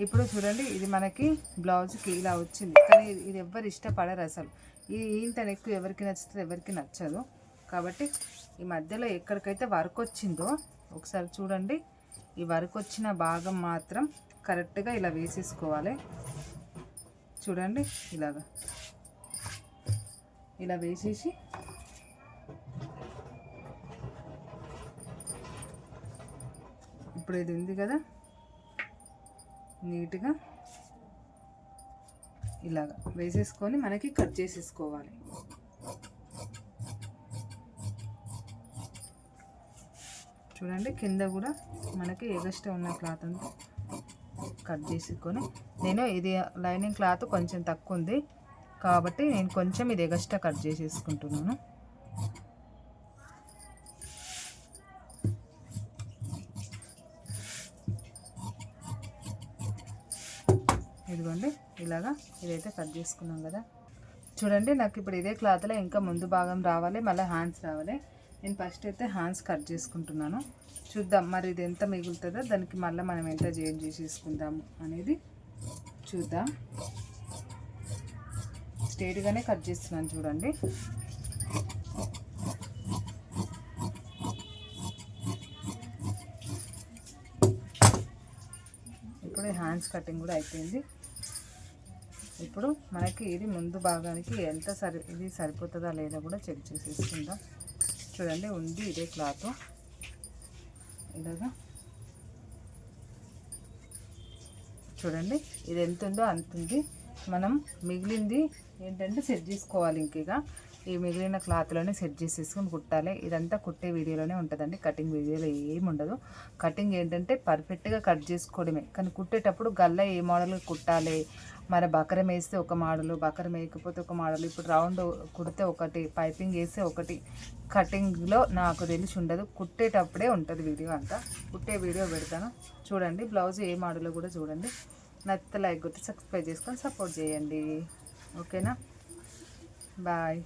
ఇప్పుడు చూడండి, ఇది మనకి బ్లౌజ్కి ఇలా వచ్చింది, కానీ ఇది ఎవ్వరు ఇష్టపడరు అసలు. ఇది ఇంత ఎక్కువ ఎవరికి నచ్చుతుంది, ఎవరికి నచ్చదు. కాబట్టి ఈ మధ్యలో ఎక్కడికైతే వర్క్ వచ్చిందో ఒకసారి చూడండి. ఈ వర్క్ వచ్చిన భాగం మాత్రం కరెక్ట్గా ఇలా వేసేసుకోవాలి. చూడండి, ఇలా వేసేసి ఇప్పుడు ఇది ఉంది కదా, నీట్గా ఇలాగా వేసేసుకొని మనకి కట్ చేసేసుకోవాలి. చూడండి, కింద కూడా మనకి ఎగస్ట్రా ఉన్న క్లాత్ అంతా కట్ చేసుకొని, నేను ఇది లైనింగ్ క్లాత్ కొంచెం తక్కువ ఉంది కాబట్టి నేను కొంచెం ఇది ఎగస్ట్రా కట్ చేసేసుకుంటున్నాను. ఇదిగోండి, ఇలాగా ఇదైతే కట్ చేసుకున్నాం కదా. చూడండి, నాకు ఇప్పుడు ఇదే క్లాత్లో ఇంకా ముందు భాగం రావాలి, మళ్ళీ హ్యాండ్స్ రావాలి. నేను ఫస్ట్ అయితే హ్యాండ్స్ కట్ చేసుకుంటున్నాను. చూద్దాం మరి ఇది ఎంత మిగులుతుందో, దానికి మళ్ళీ మనం ఎంత జాయిన్ చేసేసుకుందాము అనేది చూద్దాం. స్ట్రైట్గానే కట్ చేస్తున్నాను చూడండి. ఇప్పుడు హ్యాండ్స్ కటింగ్ కూడా అయిపోయింది. ఇప్పుడు మనకి ఇది ముందు భాగానికి ఎంత ఇది సరిపోతుందా లేదా కూడా చెక్ చేసేసుకుందాం. చూడండి, ఉంది ఇదే క్లాత్, ఇలాగా చూడండి, ఇది ఎంత ఉందో అంత ఉంది. మనం మిగిలింది ఏంటంటే సెట్ చేసుకోవాలి. ఇంకగా ఈ మిగిలిన క్లాత్లోనే సెట్ చేసేసుకొని కుట్టాలి. ఇదంతా కుట్టే వీడియోలోనే ఉంటుందండి, కటింగ్ వీడియోలో ఏమి ఉండదు. కటింగ్ ఏంటంటే పర్ఫెక్ట్గా కట్ చేసుకోవడమే, కానీ కుట్టేటప్పుడు గల్ల ఏ మోడల్ కుట్టాలి, మరి బకరం వేస్తే ఒక మోడలు, బకరం వేయకపోతే ఒక మోడల్, ఇప్పుడు రౌండ్ కుడితే ఒకటి, పైపింగ్ వేస్తే ఒకటి. కటింగ్లో నాకు తెలిసి ఉండదు, కుట్టేటప్పుడే ఉంటుంది వీడియో అంతా. కుట్టే వీడియో పెడతాను చూడండి. బ్లౌజ్ ఏ మోడల్లో కూడా చూడండి. నచ్చితే లైక్ కొట్టి సబ్స్క్రైబ్ చేసుకొని సపోర్ట్ చేయండి. ఓకేనా, బాయ్.